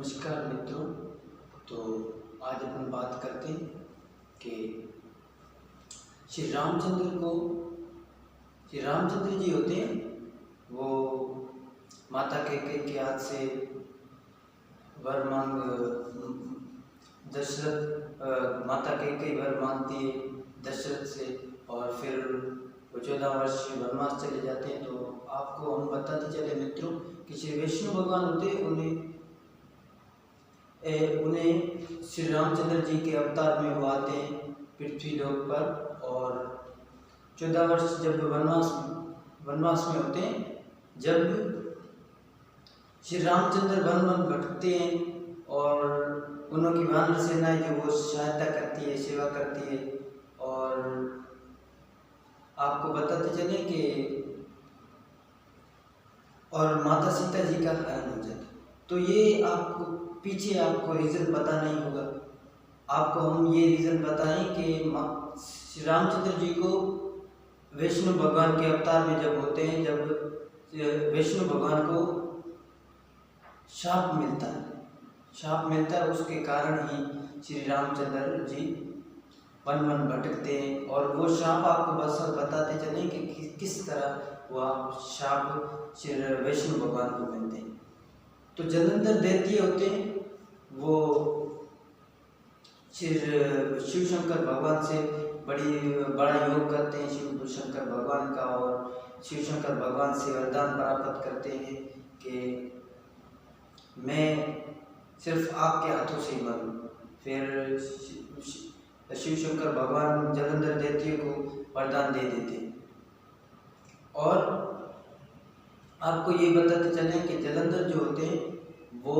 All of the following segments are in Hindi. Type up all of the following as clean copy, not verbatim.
नमस्कार मित्रों। तो आज अपन बात करते हैं कि श्री रामचंद्र जी होते हैं, वो माता कैकेयी के हाथ से वर मांग दशरथ माता कैकेयी वर मांगती है दशरथ से, और फिर वो 14 वर्ष वनवास चले जाते हैं। तो आपको हम बताते चले मित्रों कि श्री विष्णु भगवान होते हैं, उन्हें श्री रामचंद्र जी के अवतार में वो आते हैं पृथ्वी लोक पर, और 14 वर्ष जब वनवास में होते हैं, जब श्री रामचंद्र वन वन भटकते हैं और उनकी वानर सेनाएं जो वो सहायता करती है, सेवा करती है। और आपको बताते चले कि और माता सीता जी का हरण हो जाता। तो ये आपको पीछे आपको रीज़न पता नहीं होगा, आपको हम ये रीज़न बताएं कि श्री रामचंद्र जी को विष्णु भगवान के अवतार में जब होते हैं, जब विष्णु भगवान को शाप मिलता है, उसके कारण ही श्री रामचंद्र जी वन वन भटकते हैं। और वो शाप आपको बस बताते चलें कि किस तरह वह शाप श्री विष्णु भगवान को मिलते हैं। तो जलंधर दैत्य होते हैं, वो शिव शंकर भगवान से बड़ा योग करते हैं शिव शंकर भगवान का, और शिव शंकर भगवान से वरदान प्राप्त करते हैं कि मैं सिर्फ आपके हाथों से ही मरूं। फिर शिव शंकर भगवान जलंधर दैत्य को वरदान दे देते हैं। और आपको ये बताते चले कि जलंधर जो होते हैं वो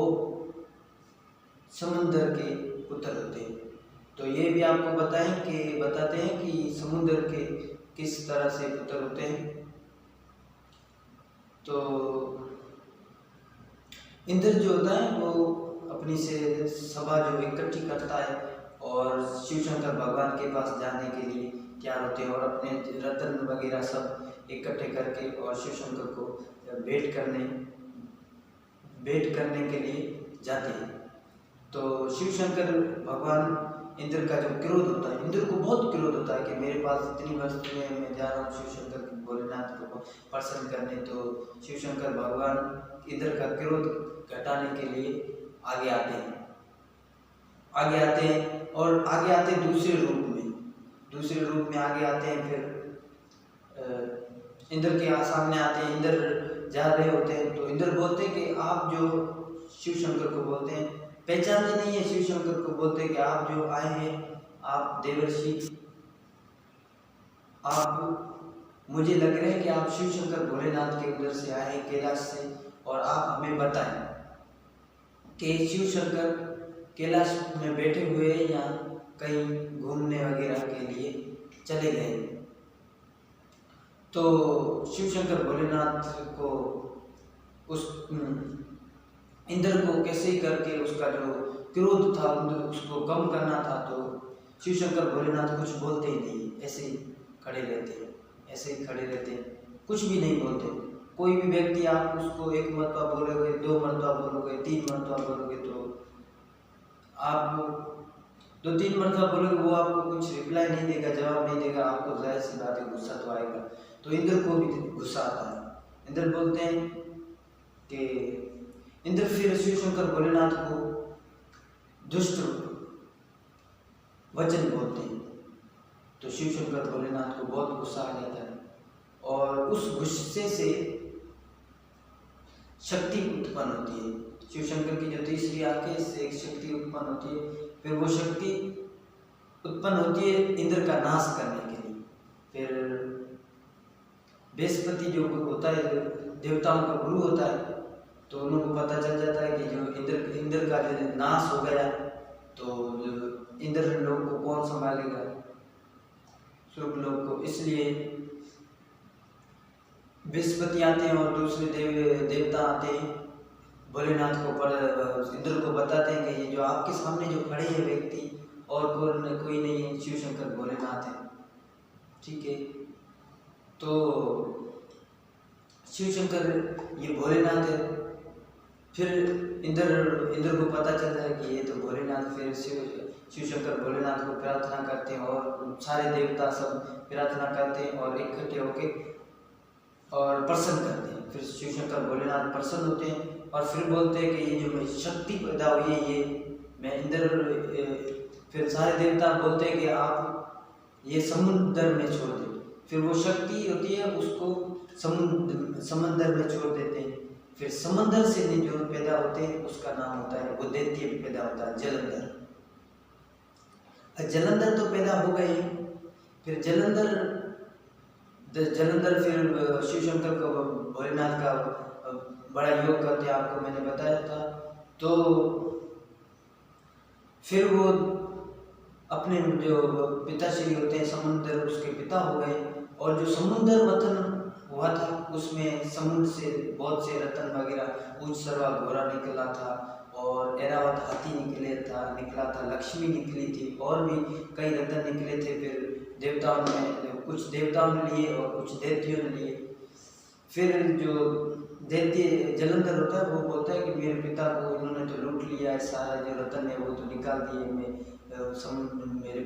समुद्र के पुत्र होते हैं। तो ये भी आपको बताते हैं कि समुद्र के किस तरह से पुत्र होते हैं। तो इंद्र जो होता है वो अपनी से सभा जो इकट्ठी करता है और शिव शंकर भगवान के पास जाने के लिए तैयार होते हैं, और अपने रत्न वगैरह सब इकट्ठे करके और शिव शंकर को भेंट करने के लिए जाते हैं। तो शिव शंकर भगवान इंद्र का जो क्रोध होता है, इंद्र को बहुत क्रोध होता है कि मेरे पास इतनी वस्तुएं हैं, मैं जा रहा हूँ शिव शंकर भोलेनाथ को प्रसन्न करने। तो शिव शंकर भगवान इंद्र का क्रोध घटाने के लिए आगे आते हैं और आगे आते दूसरे रूप में आगे आते हैं। फिर इंद्र के सामने आते हैं, इंद्र जा रहे होते हैं। तो इंद्र बोलते हैं कि आप जो शिव शंकर को बोलते हैं, पहचानते नहीं है शिव शंकर को, बोलते हैं कि आप जो आए हैं, आप देवर्षि, आप मुझे लग रहा है कि आप शिव शंकर भोलेनाथ के उधर से आए हैं कैलाश से, और आप हमें बताएं कि शिव शंकर कैलाश में बैठे हुए हैं या कहीं घूमने वगैरह के लिए चले गए। तो शिव शंकर भोलेनाथ को उस इंद्र को कैसे करके उसका जो क्रोध था उसको कम करना था। तो शिव शंकर भोलेनाथ कुछ बोलते ही नहीं, ऐसे ही खड़े रहते हैं, कुछ भी नहीं बोलते। कोई भी व्यक्ति आप उसको एक मरतबा बोलोगे, 2 मरतबा बोलोगे, 3 मरतबा बोलोगे, तो आप 2-3 मरतबा बोलोगे, वो आपको कुछ रिप्लाई नहीं देगा, जवाब नहीं देगा। आपको जाहिर सी बात है गुस्सा तो आएगा। तो इंद्र को भी गुस्सा आता है। इंद्र बोलते हैं कि इंद्र फिर शिव शंकर भोलेनाथ को दुष्ट वचन बोलते हैं। तो शिव शंकर भोलेनाथ को बहुत गुस्सा आ जाता है, और उस गुस्से से शक्ति उत्पन्न होती है। शिव शंकर की जो तीसरी आंखें से एक शक्ति उत्पन्न होती है। फिर वो शक्ति उत्पन्न होती है इंद्र का नाश करने के लिए। फिर बृहस्पति जो होता है, देवताओं का गुरु होता है, तो उनको पता चल जाता है कि जो इंद्र का जो नाश हो गया, तो इंद्र लोग को कौन संभालेगा, स्वर्ग लोग को। इसलिए बृहस्पति आते हैं और दूसरे देवता आते हैं, भोलेनाथ को इंद्र को बताते हैं कि ये जो आपके सामने जो खड़े हैं व्यक्ति और कोई नहीं है, शिव शंकर भोलेनाथ है। ठीक है, तो शिव शंकर ये भोलेनाथ है, फिर इंद्र इंद्र को पता चलता है कि ये तो भोलेनाथ, फिर शिव शंकर भोलेनाथ को प्रार्थना करते हैं और सारे देवता सब प्रार्थना करते हैं और इकट्ठे होके और प्रसन्न करते हैं। फिर शिव शंकर भोलेनाथ प्रसन्न होते हैं और फिर बोलते हैं कि ये जो मैं शक्ति पैदा हुई है ये मैं इंद्र, फिर सारे देवता बोलते हैं कि आप ये समुद्र में छोड़ दें। फिर वो शक्ति होती है उसको समंदर में छोड़ देते हैं। फिर समंदर से जो पैदा होते हैं उसका नाम होता है, वो दैत्य पैदा होता है जलंधर। जलंधर तो पैदा हो गए। फिर जलंधर फिर शिव शंकर को भोलेनाथ का बड़ा योग करते हैं, आपको मैंने बताया था। तो फिर वो अपने जो पिताश्री होते हैं समुद्र, उसके पिता हो गए। और जो समुद्र मंथन हुआ था उसमें समुद्र से बहुत से रत्न वगैरह, उच्च सर्वा घोड़ा निकला था और ऐरावत हाथी निकला था, लक्ष्मी निकली थी और भी कई रत्न निकले थे। फिर देवताओं ने, कुछ देवताओं ने लिए और कुछ दैत्यों ने लिए। फिर जो दैत्य जलंधर होता है वो बोलता है कि मेरे पिता को इन्होंने तो लूट लिया है, सारा जो रत्न है वो तो निकाल दिए मेरे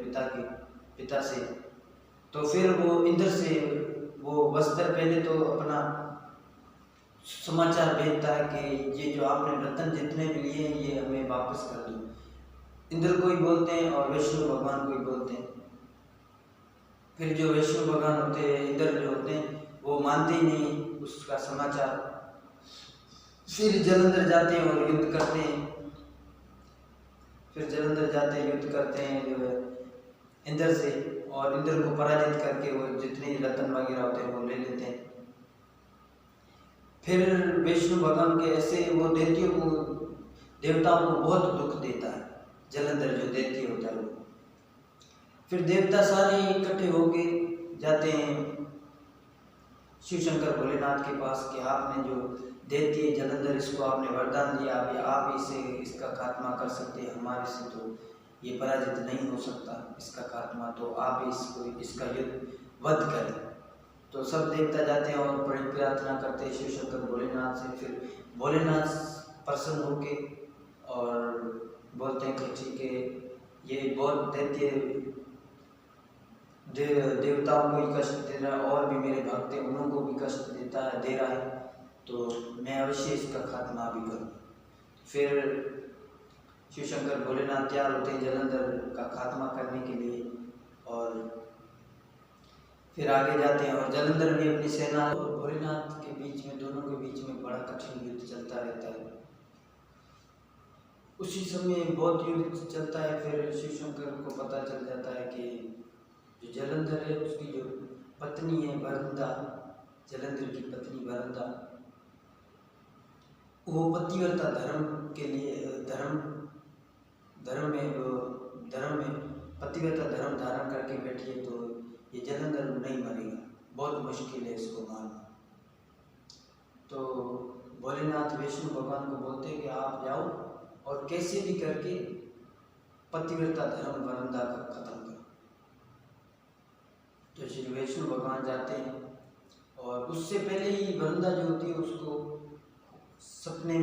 पिता से। तो फिर वो इंद्र से वो वस्त्र पहले तो अपना समाचार भेजता है कि ये जो आपने रत्न जितने भी लिए हैं ये हमें वापस कर दो। इंद्र को ही बोलते हैं और विष्णु भगवान को ही बोलते हैं। फिर जो विष्णु भगवान होते हैं, इंद्र जो होते हैं, वो मानते ही नहीं उसका समाचार। फिर जलंधर जाते हैं और युद्ध करते हैं। फिर जलंधर जाते हैं, युद्ध करते हैं जो इंद्र से, और इंद्र को पराजित करके वो जितने रत्न वगैरह होते हैं वो ले लेते हैं। फिर विष्णु भगवान के ऐसे वो देवताओं को बहुत दुख देता है, जलंधर जो दैत्य होता है वो। फिर देवता सारे इकट्ठे होके जाते हैं शिव शंकर भोलेनाथ के पास कि आपने जो दैत्य जलंधर, इसको आपने वरदान दिया, अभी आप इसका खात्मा कर सकते हैं, हमारे से तो ये पराजित नहीं हो सकता इसका खात्मा, तो आप इसका युद्ध वध करें। तो सब देवता जाते हैं और बड़ी प्रार्थना करते हैं शिव शंकर भोलेनाथ से। फिर भोलेनाथ प्रसन्न होके और बोलते हैं कि ठीक है, ये बहुत दैत्य देवताओं को ही कष्ट दे रहा है और भी मेरे भक्त हैं उन्हों को भी कष्ट दे रहा है, तो मैं अवश्य इसका खात्मा भी करूँ। फिर शिव शंकर भोलेनाथ तैयार होते हैं जलंधर का खात्मा करने के लिए और फिर आगे जाते हैं। और जलंधर भी अपनी सेना और भोलेनाथ के बीच में, दोनों के बीच में बड़ा कठिन युद्ध चलता रहता है। उसी समय बहुत युद्ध चलता है। फिर शिव शंकर को पता चल जाता है कि जो जलंधर है उसकी जो पत्नी है वरुंधा, जलंधर की पत्नी वरुंधा, वो पतिव्रता धर्म के लिए धर्म में पतिव्रता धर्म धारण करके बैठी है, तो ये जलंधर नहीं मरेगा, बहुत मुश्किल है इसको मारना। तो भोलेनाथ विष्णु भगवान को बोलते हैं कि आप जाओ और कैसे भी करके पतिव्रता धर्म वरुंधा का खत्म करो। तो श्री विष्णु भगवान जाते हैं और उससे पहले ही वरुंधा जो होती है उसको सपने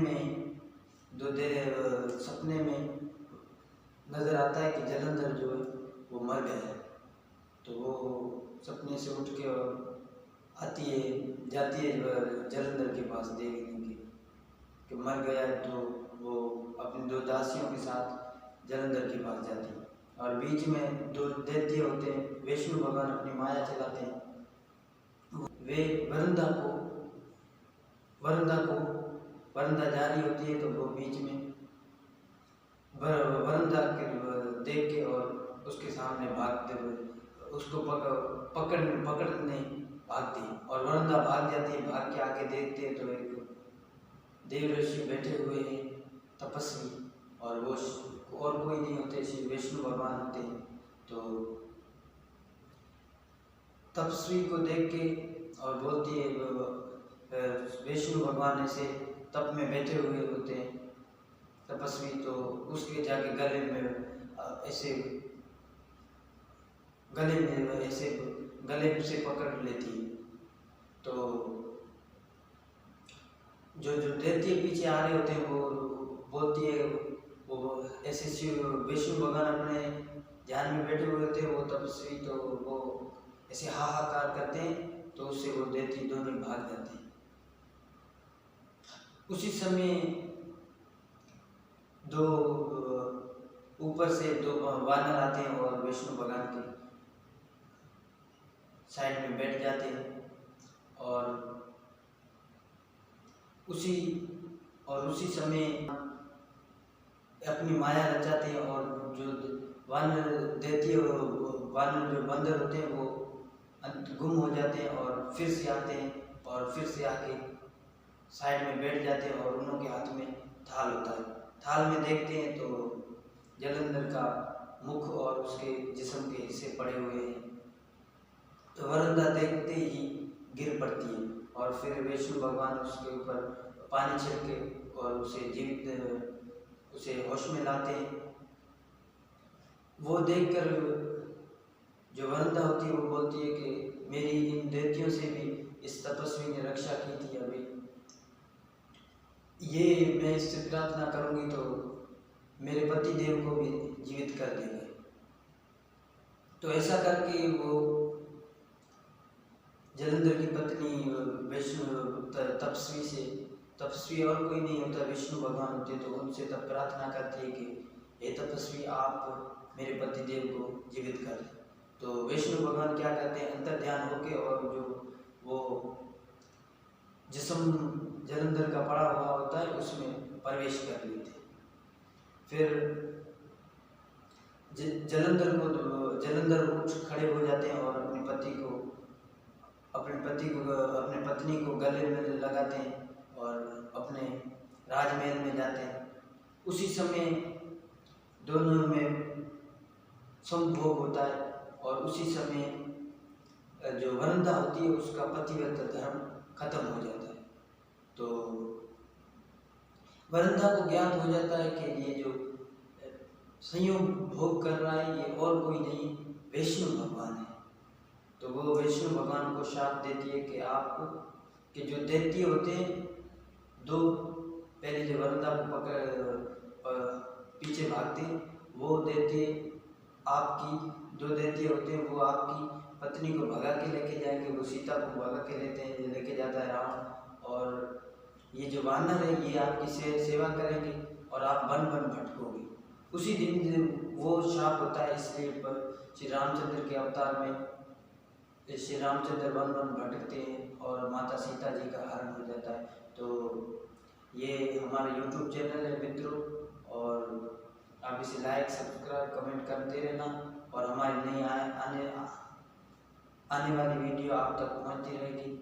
में नजर आता है कि जलंधर जो है वो मर गया है। तो वो सपने से उठ के जाती है जलंधर के पास देखने कि मर गया है। तो वो अपनी दो दासियों के साथ जलंधर के पास जाती है और बीच में दो दैत्य होते हैं, विष्णु भगवान अपनी माया चलाते हैं। वे वरुंधा जा रही होती है तो वो बीच में वरुंधा के देख के और उसके सामने भागते हुए उसको पकड़ने भागती है और वरुंधा भाग जाती है। भाग के आगे देखते हैं तो एक देव ऋषि बैठे हुए हैं, तपस्वी, और वो और कोई नहीं होते, श्री विष्णु भगवान होते हैं। तो तपस्वी को देख के और बोलती है, विष्णु भगवान ऐसे तप में बैठे हुए होते हैं तपस्वी, तो उसके जाके गले से पकड़ लेती है। तो जो जो दैत्य पीछे आ रहे होते हैं वो बोलती है, वो ऐसे शिव विष्णु भगवान अपने ध्यान में बैठे हुए थे, वो तपस्वी, तो वो ऐसे हाहाकार करते हैं, तो उससे वो दैत्य दोनों भाग जाते हैं। उसी समय दो ऊपर से दो वानर आते हैं और विष्णु भगवान के साइड में बैठ जाते हैं और उसी समय अपनी माया रचाते हैं और जो वानर दैत्य वानर जो बंदर होते हैं वो गुम हो जाते हैं और फिर से आते हैं और फिर से आके साइड में बैठ जाते हैं और उन्हों के हाथ में थाल होता है। थाल में देखते हैं तो जलंधर का मुख और उसके जिस्म के हिस्से पड़े हुए हैं। तो वरुणा देखते ही गिर पड़ती है और फिर विष्णु भगवान उसके ऊपर पानी छिड़के और उसे होश में लाते हैं। वो देखकर जो वरुणा होती है वो बोलती है कि मेरी इन दैत्यों से भी इस तपस्वी ने रक्षा की थी, अभी ये मैं इससे प्रार्थना करूंगी तो मेरे पति देव को भी जीवित कर देंगे। तो ऐसा करके वो जलंधर की पत्नी विष्णु तपस्वी और कोई नहीं होता, विष्णु भगवान होते, तो उनसे तब प्रार्थना करती है कि हे तपस्वी, आप मेरे पति देव को जीवित कर दें। तो विष्णु भगवान क्या करते हैं, अंतर ध्यान होके और जो वो जिस्म जलंधर का पड़ा हुआ होता है उसमें प्रवेश कर लेते हैं। फिर जलंधर उठ खड़े हो जाते हैं और अपने पत्नी को गले में लगाते हैं और अपने राजमहल में जाते हैं। उसी समय दोनों में संभोग होता है और उसी समय जो वरुणा होती है उसका पतिव्रत धर्म खत्म हो जाता है। तो वरुणा को ज्ञात हो जाता है कि ये जो संयोग भोग कर रहा है ये और कोई नहीं, विष्णु भगवान है। तो वो विष्णु भगवान को शाप देती है कि आपको कि जो दैत्य होते हैं दो, पहले जो वरुणा को पीछे भागते हैं वो दैत्य दो दैत्य होते हैं, वो आपकी पत्नी को भगा के लेके जाएंगे, वो सीता को भगा के लेके जाता है रावण, और ये जो वानर है ये आपकी सेवा करेंगे और आप वन वन भटकोगे। उसी दिन वो शाप होता है, इसलिए श्री रामचंद्र के अवतार में श्री रामचंद्र वन वन भटकते हैं और माता सीता जी का हरण हो जाता है। तो ये हमारा YouTube चैनल है मित्रों, और आप इसे लाइक सब्सक्राइब कमेंट करते रहना और हमारी नई आने वाली वीडियो आप तक पहुंचती रहेगी।